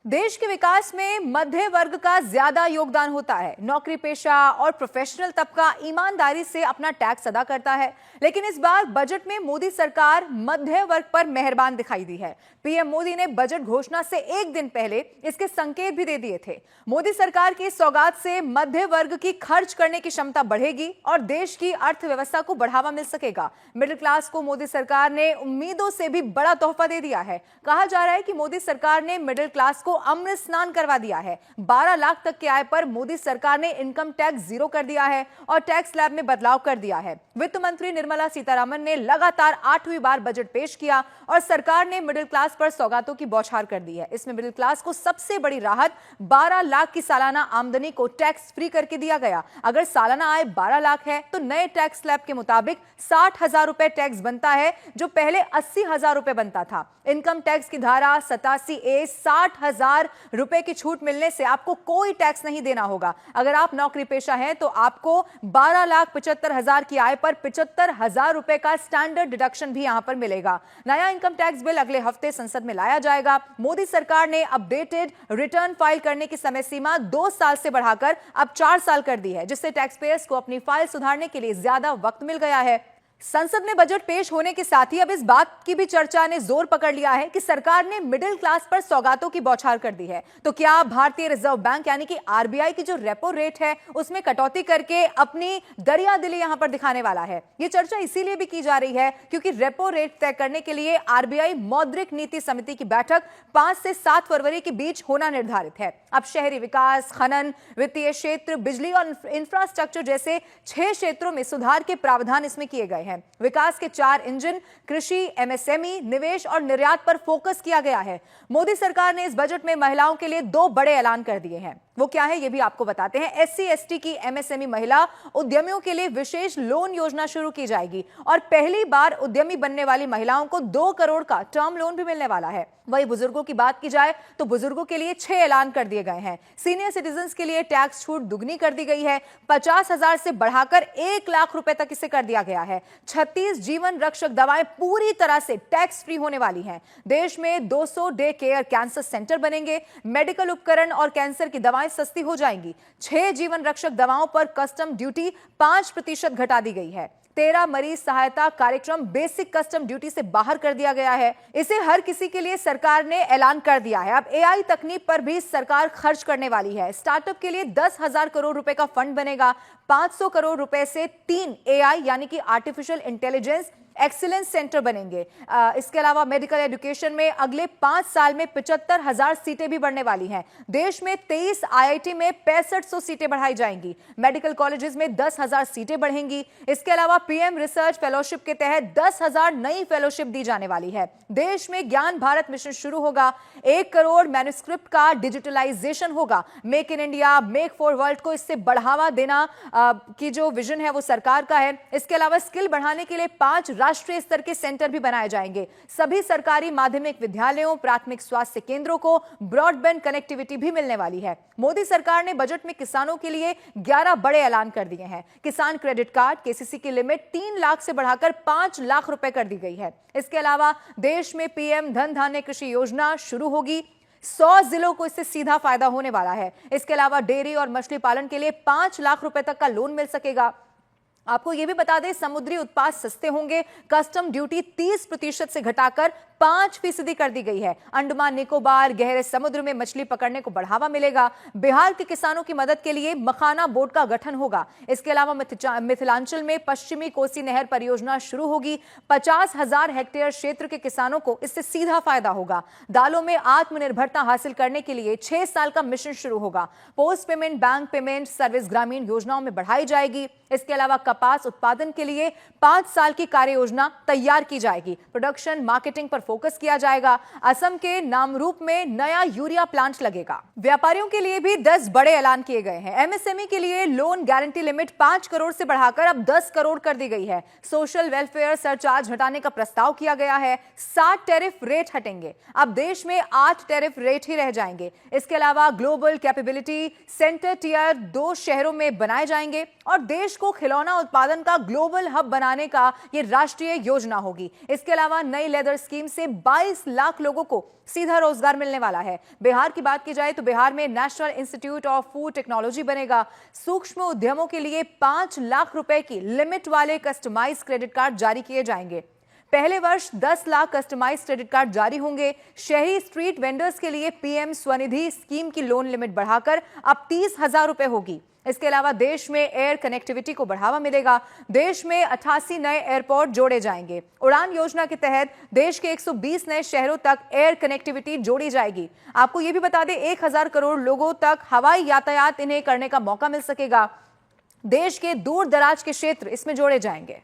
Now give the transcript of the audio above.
देश के विकास में मध्य वर्ग का ज्यादा योगदान होता है। नौकरी पेशा और प्रोफेशनल तबका ईमानदारी से अपना टैक्स अदा करता है, लेकिन इस बार बजट में मोदी सरकार मध्य वर्ग पर मेहरबान दिखाई दी है। पीएम मोदी ने बजट घोषणा से एक दिन पहले इसके संकेत भी दे दिए थे। मोदी सरकार की सौगात से मध्य वर्ग की खर्च करने की क्षमता बढ़ेगी और देश की अर्थव्यवस्था को बढ़ावा मिल सकेगा। मिडिल क्लास को मोदी सरकार ने उम्मीदों से भी बड़ा तोहफा दे दिया है। कहा जा रहा है कि मोदी सरकार ने मिडिल क्लास को अमृत स्नान करवा दिया है। 12 लाख तक की आय पर मोदी सरकार ने इनकम टैक्स जीरो कर दिया है और टैक्स स्लैब में बदलाव कर दिया है। वित्त मंत्री निर्मला सीतारमण ने लगातार 8वीं बार बजट पेश किया और सरकार ने मिडिल क्लास पर सौगातों की बौछार कर दी है। इसमें मिडिल क्लास को सबसे बड़ी राहत 12 लाख की सालाना आमदनी को टैक्स फ्री करके दिया गया। अगर सालाना आय 12 लाख है तो नए टैक्स स्लैब के मुताबिक 60,000 रुपए टैक्स बनता है, जो पहले 80,000 रुपए बनता था। इनकम टैक्स की धारा 87A 60,000 रुपए की छूट मिलने से आपको कोई टैक्स नहीं देना होगा। अगर आप नौकरी पेशा हैं तो आपको 12,75,000 की आय पर 75,000 रुपए का स्टैंडर्ड डिडक्शन भी यहां पर मिलेगा। नया इनकम टैक्स बिल अगले हफ्ते संसद में लाया जाएगा। मोदी सरकार ने अपडेटेड रिटर्न फाइल करने की समय सीमा 2 साल से बढ़ाकर अब 4 साल कर दी है, जिससे टैक्स पेयर्स को अपनी फाइल सुधारने के लिए ज्यादा वक्त मिल गया है। संसद में बजट पेश होने के साथ ही अब इस बात की भी चर्चा ने जोर पकड़ लिया है कि सरकार ने मिडिल क्लास पर सौगातों की बौछार कर दी है। तो क्या भारतीय रिजर्व बैंक यानी कि आरबीआई की जो रेपो रेट है उसमें कटौती करके अपनी दरियादिली यहां पर दिखाने वाला है? यह चर्चा इसीलिए भी की जा रही है क्योंकि रेपो रेट तय करने के लिए आरबीआई मौद्रिक नीति समिति की बैठक 5 से 7 फरवरी के बीच होना निर्धारित है। अब शहरी विकास, खनन, वित्तीय क्षेत्र, बिजली और इंफ्रास्ट्रक्चर जैसे 6 क्षेत्रों में सुधार के प्रावधान इसमें किए गए हैं। विकास के 4 इंजन कृषि, एमएसएमई, निवेश और निर्यात पर फोकस किया गया है। मोदी सरकार ने इस बजट में महिलाओं के लिए 2 बड़े ऐलान कर दिए हैं। वो क्या है ये भी आपको बताते हैं। एससी एसटी की एमएसएमई महिला उद्यमियों के लिए विशेष लोन योजना शुरू की जाएगी और पहली बार उद्यमी बनने वाली महिलाओं को 2 करोड़ का टर्म लोन भी मिलने वाला है। वही बुजुर्गों की बात की जाए तो बुजुर्गों के लिए 6 ऐलान कर दिए गए हैं। सीनियर सिटीजन्स के लिए टैक्स छूट दुगनी कर दी गई है। 50,000 से बढ़ाकर 1 लाख रुपए तक इसे कर दिया गया है। 36 जीवन रक्षक दवाएं पूरी तरह से टैक्स फ्री होने वाली हैं। देश में 200 डे केयर कैंसर सेंटर बनेंगे। मेडिकल उपकरण और कैंसर की दवाएं सस्ती हो जाएंगी। 6 जीवन रक्षक दवाओं पर कस्टम ड्यूटी 5% घटा दी गई है। 13 मरीज सहायता कार्यक्रम बेसिक कस्टम ड्यूटी से बाहर कर दिया गया है। इसे हर किसी के लिए सरकार ने ऐलान कर दिया है। अब एआई तकनीक पर भी सरकार खर्च करने वाली है। स्टार्टअप के लिए 10,000 करोड़ रुपए का फंड बनेगा। 500 करोड़ रुपए से 3 एआई यानी कि आर्टिफिशियल इंटेलिजेंस एक्सीलेंस सेंटर बनेंगे। इसके अलावा मेडिकल एजुकेशन में अगले 5 साल में 75,000 सीटें भी बढ़ने वाली हैं। देश में 23 आईआईटी में 6500 सीटें बढ़ाई जाएंगी। मेडिकल कॉलेजेस में 10,000 सीटें बढ़ेंगी। इसके अलावा पीएम रिसर्च फेलोशिप के तहत 10,000 नई फेलोशिप दी जाने वाली है। देश में ज्ञान भारत मिशन शुरू होगा। 1 करोड़ मैन्युस्क्रिप्ट का डिजिटलाइजेशन होगा। Make in India, make for world को इससे बढ़ावा देना की जो विजन है वो सरकार का है। इसके अलावा स्किल बढ़ाने के लिए 5 राष्ट्रीय स्तर के सेंटर भी बनाए जाएंगे। सभी सरकारी माध्यमिक विद्यालयों, प्राथमिक स्वास्थ्य केंद्रों को ब्रॉडबैंड कनेक्टिविटी भी मिलने वाली है। मोदी सरकार ने बजट में किसानों के लिए 11 बड़े ऐलान कर दिए हैं। किसान क्रेडिट कार्ड, केसीसी की लिमिट 3 लाख से बढ़ाकर 5 लाख रुपए कर दी गई है। इसके अलावा देश में पीएम धन धान्य कृषि योजना शुरू होगी। 100 जिलों को इससे सीधा फायदा होने वाला है। इसके अलावा डेयरी और मछली पालन के लिए 5 लाख रुपए तक का लोन मिल सकेगा। आपको यह भी बता दें, समुद्री उत्पाद सस्ते होंगे। कस्टम ड्यूटी 30% से घटाकर 5% कर दी गई है। अंडमान निकोबार, गहरे समुद्र में मछली पकड़ने को बढ़ावा मिलेगा। बिहार के किसानों की मदद के लिए मखाना बोर्ड का गठन होगा। इसके अलावा मिथिलांचल में पश्चिमी कोसी नहर परियोजना शुरू होगी। 50,000 हेक्टेयर क्षेत्र के किसानों को इससे सीधा फायदा होगा। दालों में आत्मनिर्भरता हासिल करने के लिए 6 साल का मिशन शुरू होगा। Post payment, bank payment service ग्रामीण योजनाओं में बढ़ाई जाएगी। इसके अलावा कपास उत्पादन के लिए 5 साल की कार्य योजना तैयार की जाएगी। प्रोडक्शन मार्केटिंग पर फोकस किया जाएगा। असम के नामरूप में नया यूरिया प्लांट लगेगा। व्यापारियों के लिए भी 10 बड़े ऐलान किए गए हैं। एमएसएमई के लिए लोन गारंटी लिमिट 5 करोड़ से बढ़ाकर अब 10 करोड़ कर दी गई है। सोशल वेलफेयर सरचार्ज हटाने का प्रस्ताव किया गया है। 60 टैरिफ रेट हटेंगे। अब देश में 8 टैरिफ रेट ही रह जाएंगे। इसके अलावा ग्लोबल कैपेबिलिटी सेंटर टियर 2 शहरों में बनाए जाएंगे और देश को खिलौना उत्पादन का ग्लोबल हब बनाने का यह राष्ट्रीय योजना होगी। इसके अलावा नई लेदर स्कीम से से 22 लाख लोगों को सीधा रोजगार मिलने वाला है। बिहार की बात की जाए तो बिहार में national institute of food technology बनेगा। सूक्ष्म उद्यमों के लिए 5 लाख रुपए की लिमिट वाले कस्टमाइज क्रेडिट कार्ड जारी किए जाएंगे। पहले वर्ष 10 लाख कस्टमाइज क्रेडिट कार्ड जारी होंगे। शहरी स्ट्रीट वेंडर्स के लिए पीएम स्वनिधि स्कीम की लोन लिमिट बढ़ाकर अब 30,000 रुपए होगी। इसके अलावा देश में एयर कनेक्टिविटी को बढ़ावा मिलेगा। देश में 88 नए एयरपोर्ट जोड़े जाएंगे। उड़ान योजना के तहत देश के 120 नए शहरों तक एयर कनेक्टिविटी जोड़ी जाएगी। आपको यह भी बता दें, 1000 करोड़ लोगों तक हवाई यातायात इन्हें करने का मौका मिल सकेगा। देश के दूर दराज के क्षेत्र इसमें जोड़े जाएंगे।